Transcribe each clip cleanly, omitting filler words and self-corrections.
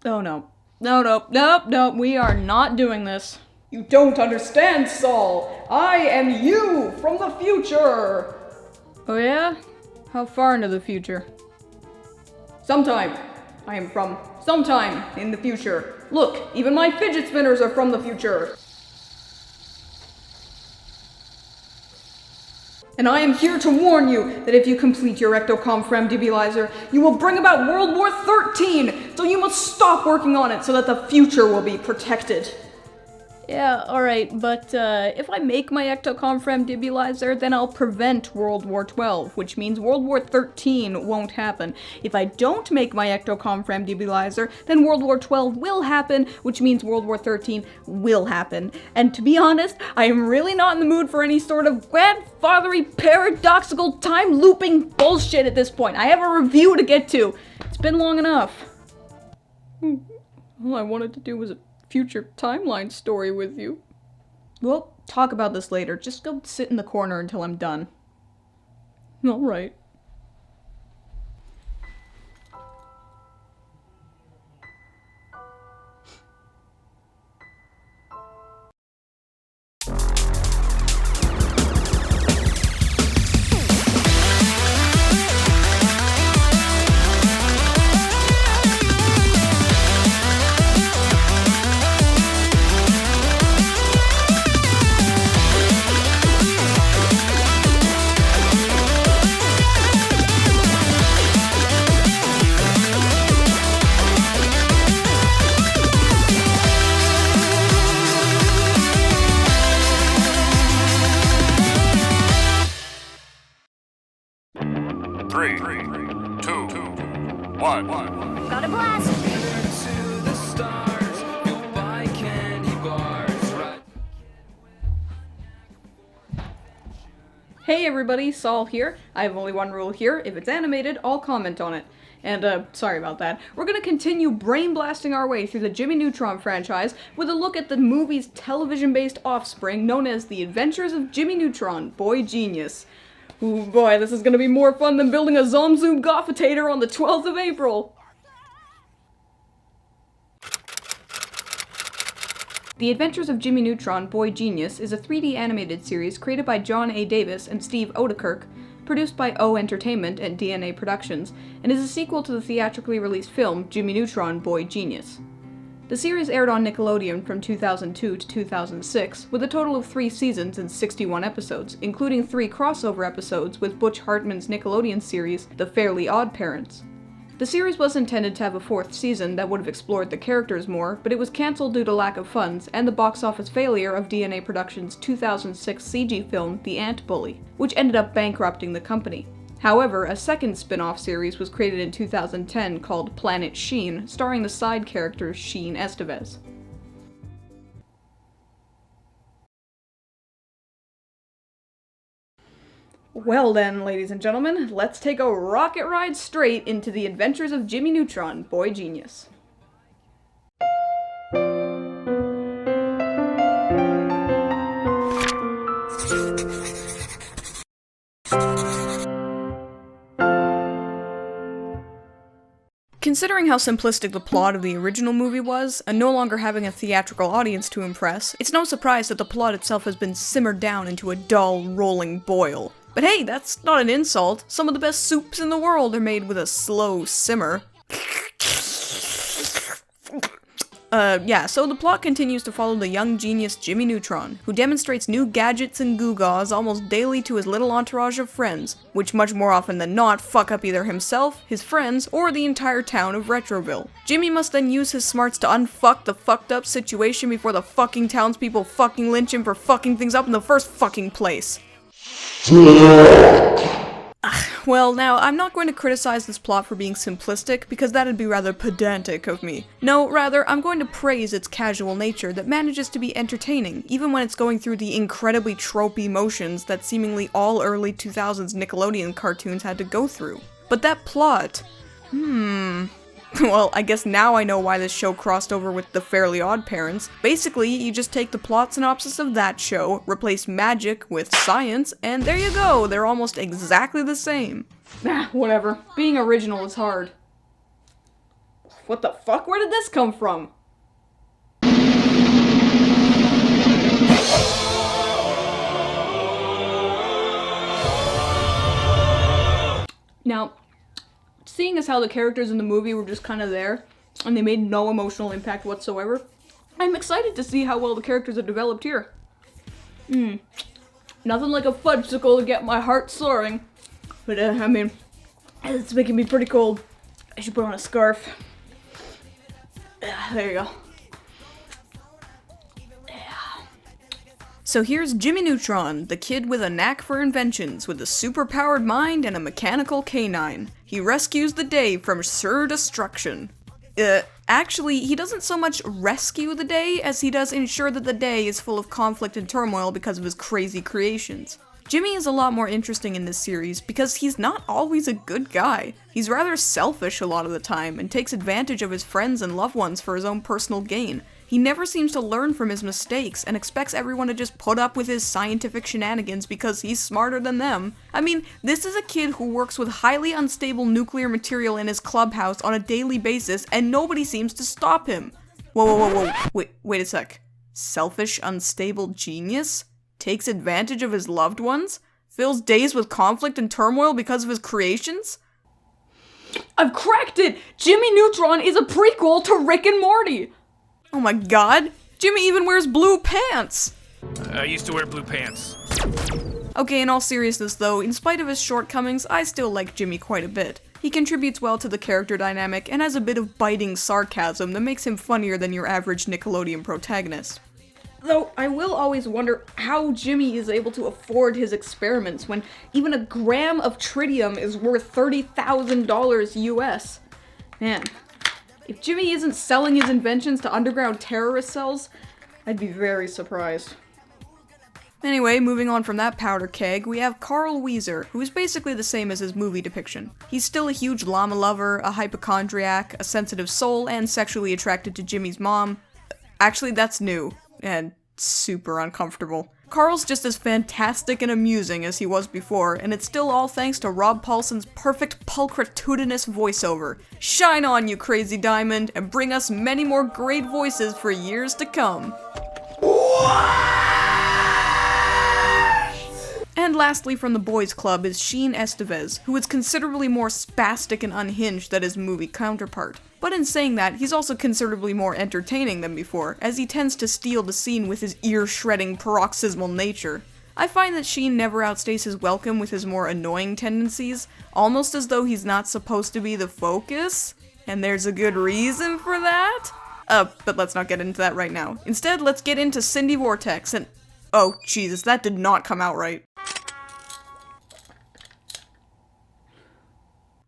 Oh no. No, we are not doing this. You don't understand, Sol. I am you from the future. Oh yeah? How far into the future? Sometime. I am from sometime in the future. Look, even my fidget spinners are from the future. And I am here to warn you that if you complete your ectocomframdibulizer, you will bring about World War XIII, so you must stop working on it so that the future will be protected. Yeah, alright, but if I make my ectocomframdibulizer, then I'll prevent World War XII, which means World War XIII won't happen. If I don't make my ectocomframdibulizer, then World War XII will happen, which means World War XIII will happen. And to be honest, I am really not in the mood for any sort of grandfathery, paradoxical, time-looping bullshit at this point. I have a review to get to. It's been long enough. All I wanted to do was a future timeline story with you. We'll talk about this later. Just go sit in the corner until I'm done. Alright. Three, two, one. Got a blast! Hey everybody, Sol here. I have only one rule here. If it's animated, I'll comment on it. And, sorry about that. We're gonna continue brain blasting our way through the Jimmy Neutron franchise with a look at the movie's television-based offspring known as The Adventures of Jimmy Neutron, Boy Genius. Ooh boy, this is gonna be more fun than building a Zomzoom Goffitator on the 12th of April! The Adventures of Jimmy Neutron, Boy Genius is a 3D animated series created by John A. Davis and Steve Odekirk, produced by O Entertainment and DNA Productions, and is a sequel to the theatrically released film Jimmy Neutron, Boy Genius. The series aired on Nickelodeon from 2002 to 2006, with a total of 3 seasons and 61 episodes, including 3 crossover episodes with Butch Hartman's Nickelodeon series, The Fairly Odd Parents. The series was intended to have a 4th season that would have explored the characters more, but it was cancelled due to lack of funds and the box office failure of DNA Productions' 2006 CG film, The Ant Bully, which ended up bankrupting the company. However, a second spin-off series was created in 2010 called Planet Sheen, starring the side character Sheen Estevez. Well then, ladies and gentlemen, let's take a rocket ride straight into the Adventures of Jimmy Neutron, Boy Genius. Considering how simplistic the plot of the original movie was, and no longer having a theatrical audience to impress, it's no surprise that the plot itself has been simmered down into a dull, rolling boil. But hey, that's not an insult. Some of the best soups in the world are made with a slow simmer. So the plot continues to follow the young genius Jimmy Neutron, who demonstrates new gadgets and gewgaws almost daily to his little entourage of friends, which much more often than not fuck up either himself, his friends, or the entire town of Retroville. Jimmy must then use his smarts to unfuck the fucked up situation before the fucking townspeople fucking lynch him for fucking things up in the first fucking place. Well, now, I'm not going to criticize this plot for being simplistic, because that'd be rather pedantic of me. No, rather, I'm going to praise its casual nature that manages to be entertaining, even when it's going through the incredibly tropey motions that seemingly all early 2000s Nickelodeon cartoons had to go through. But that plot... Well, I guess now I know why this show crossed over with The Fairly Odd Parents. Basically, you just take the plot synopsis of that show, replace magic with science, and there you go, they're almost exactly the same. Whatever. Being original is hard. What the fuck? Where did this come from? Now, seeing as how the characters in the movie were just kind of there, and they made no emotional impact whatsoever, I'm excited to see how well the characters are developed here. Nothing like a fudgesicle to get my heart soaring. But, I mean, it's making me pretty cold. I should put on a scarf. There you go. So here's Jimmy Neutron, the kid with a knack for inventions, with a super-powered mind and a mechanical canine. He rescues the day from sure destruction. Actually, he doesn't so much rescue the day as he does ensure that the day is full of conflict and turmoil because of his crazy creations. Jimmy is a lot more interesting in this series because he's not always a good guy. He's rather selfish a lot of the time and takes advantage of his friends and loved ones for his own personal gain. He never seems to learn from his mistakes and expects everyone to just put up with his scientific shenanigans because he's smarter than them. I mean, this is a kid who works with highly unstable nuclear material in his clubhouse on a daily basis and nobody seems to stop him. Whoa. Wait a sec. Selfish, unstable genius? Takes advantage of his loved ones? Fills days with conflict and turmoil because of his creations? I've cracked it! Jimmy Neutron is a prequel to Rick and Morty! Oh my god, Jimmy even wears blue pants! I used to wear blue pants. Okay, in all seriousness though, in spite of his shortcomings, I still like Jimmy quite a bit. He contributes well to the character dynamic and has a bit of biting sarcasm that makes him funnier than your average Nickelodeon protagonist. Though, I will always wonder how Jimmy is able to afford his experiments when even a gram of tritium is worth $30,000 US. Man, if Jimmy isn't selling his inventions to underground terrorist cells, I'd be very surprised. Anyway, moving on from that powder keg, we have Carl Wheezer, who is basically the same as his movie depiction. He's still a huge llama lover, a hypochondriac, a sensitive soul, and sexually attracted to Jimmy's mom. Actually, that's new. And super uncomfortable. Carl's just as fantastic and amusing as he was before, and it's still all thanks to Rob Paulsen's perfect pulchritudinous voiceover. Shine on, you crazy diamond, and bring us many more great voices for years to come. And lastly from the boys club is Sheen Estevez, who is considerably more spastic and unhinged than his movie counterpart. But in saying that, he's also considerably more entertaining than before, as he tends to steal the scene with his ear-shredding paroxysmal nature. I find that Sheen never outstays his welcome with his more annoying tendencies, almost as though he's not supposed to be the focus, and there's a good reason for that? But let's not get into that right now. Instead, let's get into Cindy Vortex and— oh, Jesus, that did not come out right.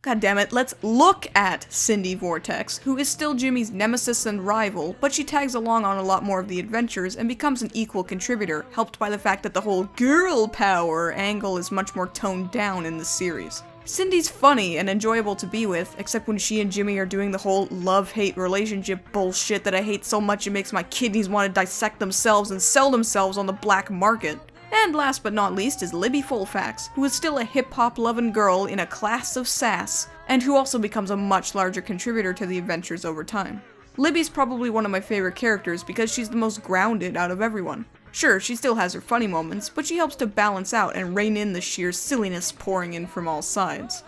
God damn it, let's look at Cindy Vortex, who is still Jimmy's nemesis and rival, but she tags along on a lot more of the adventures and becomes an equal contributor, helped by the fact that the whole girl power angle is much more toned down in the series. Cindy's funny and enjoyable to be with, except when she and Jimmy are doing the whole love-hate relationship bullshit that I hate so much it makes my kidneys want to dissect themselves and sell themselves on the black market. And last but not least is Libby Fullfax, who is still a hip-hop loving girl in a class of sass, and who also becomes a much larger contributor to the adventures over time. Libby's probably one of my favorite characters because she's the most grounded out of everyone. Sure, she still has her funny moments, but she helps to balance out and rein in the sheer silliness pouring in from all sides.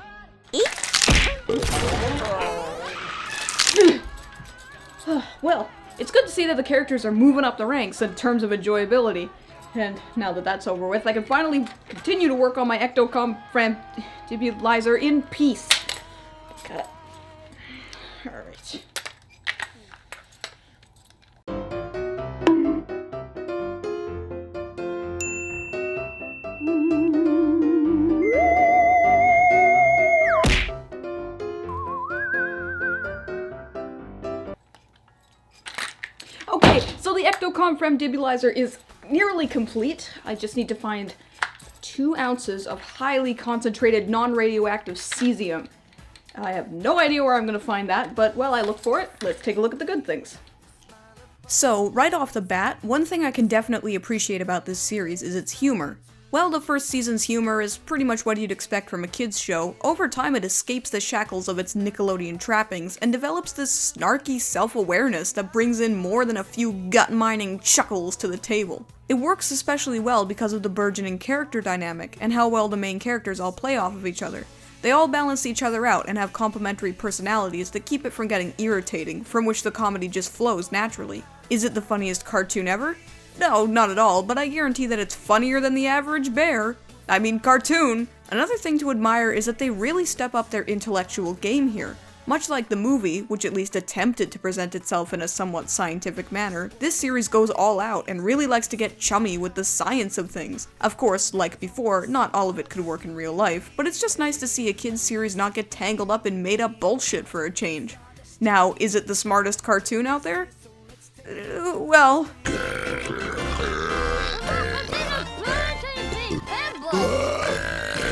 Well, it's good to see that the characters are moving up the ranks in terms of enjoyability. And now that that's over with, I can finally continue to work on my ectocomframdibulizer in peace. Got it. Alright. Okay, so the ectocomframdibulizer is nearly complete. I just need to find 2 ounces of highly concentrated non-radioactive cesium. I have no idea where I'm gonna find that, but while I look for it, let's take a look at the good things. So, right off the bat, one thing I can definitely appreciate about this series is its humor. While the first season's humor is pretty much what you'd expect from a kids show, over time it escapes the shackles of its Nickelodeon trappings and develops this snarky self-awareness that brings in more than a few gut-mining chuckles to the table. It works especially well because of the burgeoning character dynamic and how well the main characters all play off of each other. They all balance each other out and have complementary personalities that keep it from getting irritating, from which the comedy just flows naturally. Is it the funniest cartoon ever? No, not at all, but I guarantee that it's funnier than the average bear. I mean cartoon! Another thing to admire is that they really step up their intellectual game here. Much like the movie, which at least attempted to present itself in a somewhat scientific manner, this series goes all out and really likes to get chummy with the science of things. Of course, like before, not all of it could work in real life, but it's just nice to see a kids series not get tangled up in made-up bullshit for a change. Now, is it the smartest cartoon out there? Well...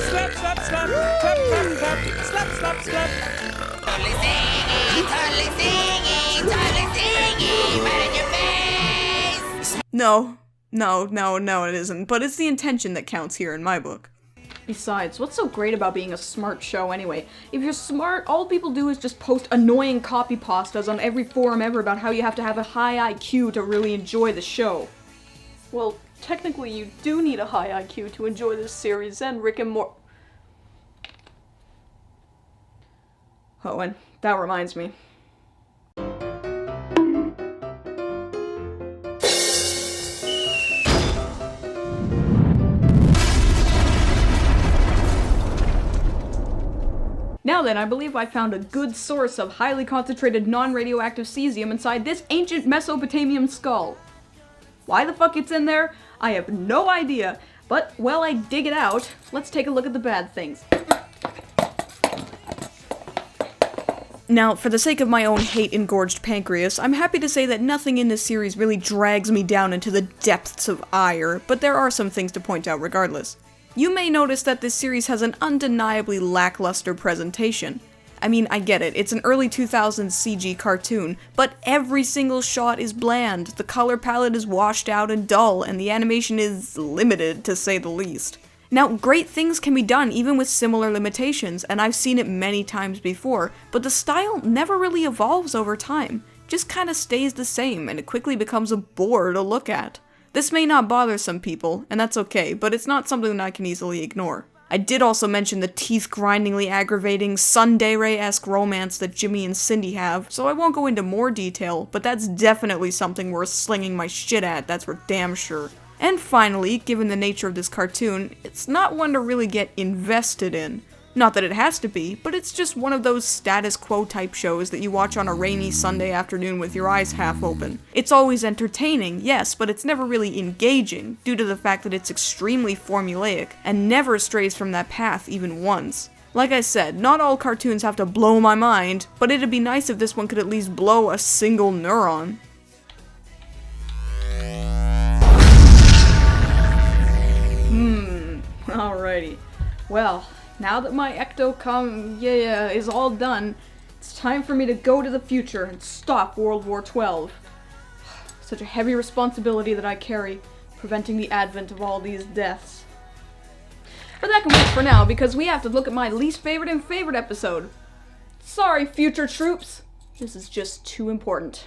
Slap, slap, slap, clap, clap, clap, slap, slap, slap. Totally singing, right in your face. No, it isn't, but it's the intention that counts here in my book. Besides, what's so great about being a smart show anyway? If you're smart, all people do is just post annoying copy pastas on every forum ever about how you have to have a high IQ to really enjoy the show. Well, technically you do need a high IQ to enjoy this series and Rick and Morty. Oh, and that reminds me. Now then, I believe I found a good source of highly concentrated non-radioactive cesium inside this ancient Mesopotamian skull. Why the fuck it's in there? I have no idea, but while I dig it out, let's take a look at the bad things. Now, for the sake of my own hate-engorged pancreas, I'm happy to say that nothing in this series really drags me down into the depths of ire, but there are some things to point out regardless. You may notice that this series has an undeniably lackluster presentation. I mean, I get it, it's an early 2000s CG cartoon, but every single shot is bland, the color palette is washed out and dull, and the animation is limited, to say the least. Now, great things can be done even with similar limitations, and I've seen it many times before, but the style never really evolves over time, just kinda stays the same, and it quickly becomes a bore to look at. This may not bother some people, and that's okay, but it's not something that I can easily ignore. I did also mention the teeth-grindingly aggravating, tsundere-esque romance that Jimmy and Cindy have, so I won't go into more detail, but that's definitely something worth slinging my shit at, that's for damn sure. And finally, given the nature of this cartoon, it's not one to really get invested in. Not that it has to be, but it's just one of those status quo type shows that you watch on a rainy Sunday afternoon with your eyes half open. It's always entertaining, yes, but it's never really engaging, due to the fact that it's extremely formulaic, and never strays from that path even once. Like I said, not all cartoons have to blow my mind, but it'd be nice if this one could at least blow a single neuron. Alrighty. Well, now that my is all done, it's time for me to go to the future and stop World War XII. Such a heavy responsibility that I carry, preventing the advent of all these deaths. But that can wait for now, because we have to look at my least favorite and favorite episode. Sorry, future troops. This is just too important.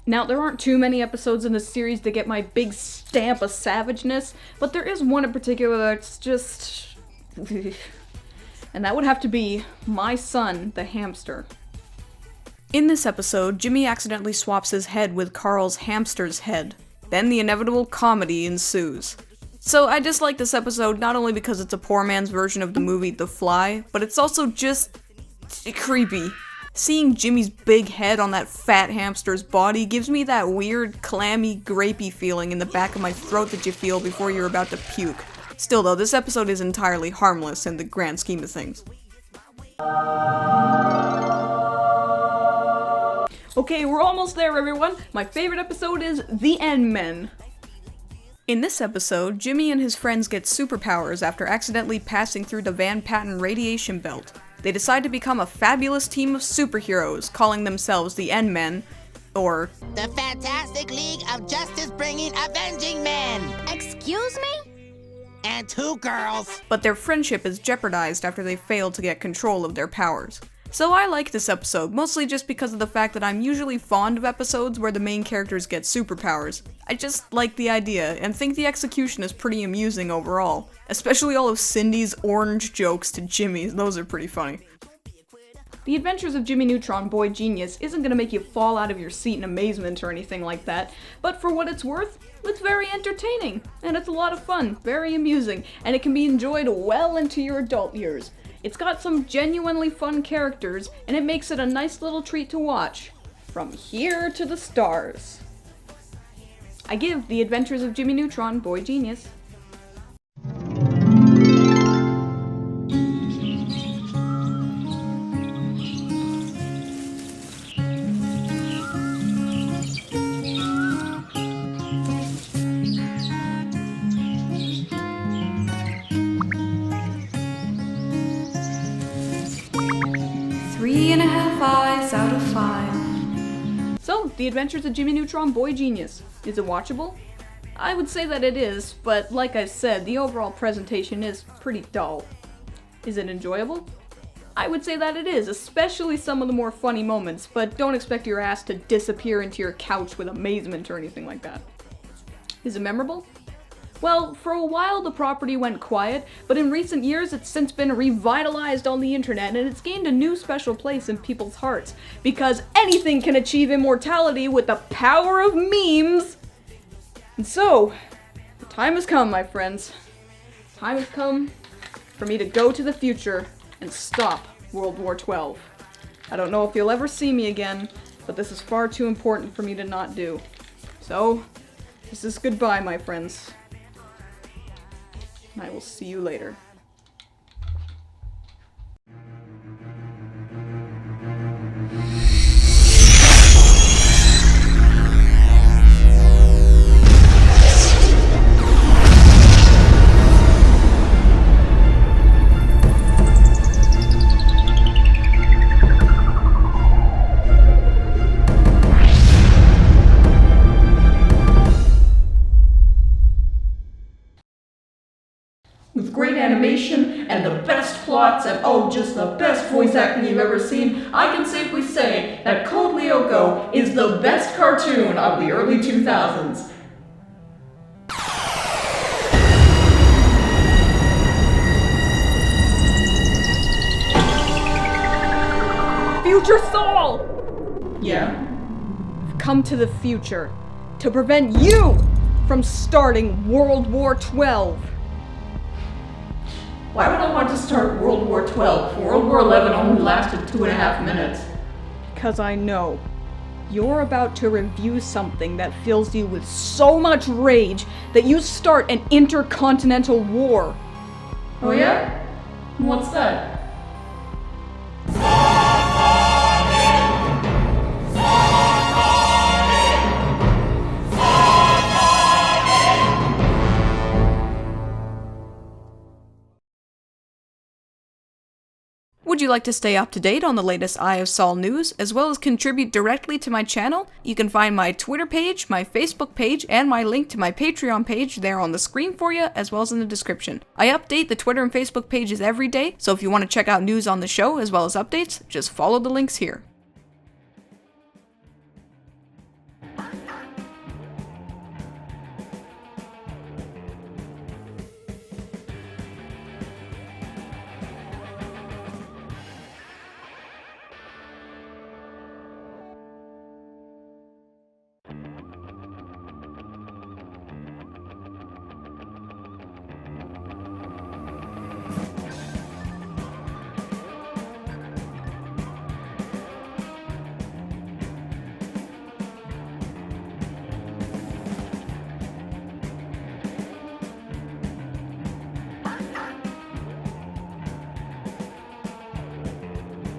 Now, there aren't too many episodes in this series that get my big stamp of savageness, but there is one in particular that's just... and that would have to be My Son, the Hamster. In this episode, Jimmy accidentally swaps his head with Carl's hamster's head. Then the inevitable comedy ensues. So I dislike this episode not only because it's a poor man's version of the movie The Fly, but it's also just... creepy. Seeing Jimmy's big head on that fat hamster's body gives me that weird, clammy, grapey feeling in the back of my throat that you feel before you're about to puke. Still though, this episode is entirely harmless in the grand scheme of things. Okay, we're almost there, everyone. My favorite episode is The N-Men. In this episode, Jimmy and his friends get superpowers after accidentally passing through the Van Patten radiation belt. They decide to become a fabulous team of superheroes, calling themselves the N-Men, or The Fantastic League of Justice-Bringing Avenging Men. Excuse me? And 2 girls. but their friendship is jeopardized after they fail to get control of their powers. So I like this episode, mostly just because of the fact that I'm usually fond of episodes where the main characters get superpowers. I just like the idea, and think the execution is pretty amusing overall. Especially all of Cindy's orange jokes to Jimmy's, those are pretty funny. The Adventures of Jimmy Neutron, Boy Genius isn't gonna make you fall out of your seat in amazement or anything like that, but for what it's worth, it's very entertaining, and it's a lot of fun, very amusing, and it can be enjoyed well into your adult years. It's got some genuinely fun characters, and it makes it a nice little treat to watch. From here to the stars. I give The Adventures of Jimmy Neutron, Boy Genius. Three and a half eyes out of 5. So, The Adventures of Jimmy Neutron, Boy Genius. Is it watchable? I would say that it is, but like I said, the overall presentation is pretty dull. Is it enjoyable? I would say that it is, especially some of the more funny moments, but don't expect your ass to disappear into your couch with amazement or anything like that. Is it memorable? Well, for a while the property went quiet, but in recent years it's since been revitalized on the internet and it's gained a new special place in people's hearts, because anything can achieve immortality with the power of memes! And so, the time has come, my friends. Time has come for me to go to the future and stop World War XII. I don't know if you'll ever see me again, but this is far too important for me to not do. So, this is goodbye, my friends. I will see you later. With great animation and the best plots and just the best voice acting you've ever seen, I can safely say that Code Lyoko is the best cartoon of the early 2000s. Future Sol! Yeah? I've come to the future to prevent you from starting World War XII. Why would I want to start World War XII? World War XI only lasted 2.5 minutes. Because I know. You're about to review something that fills you with so much rage that you start an intercontinental war. Oh yeah? What's that? Would you like to stay up to date on the latest EyeofSol news, as well as contribute directly to my channel? You can find my Twitter page, my Facebook page, and my link to my Patreon page there on the screen for you, as well as in the description. I update the Twitter and Facebook pages every day, so if you want to check out news on the show as well as updates, just follow the links here.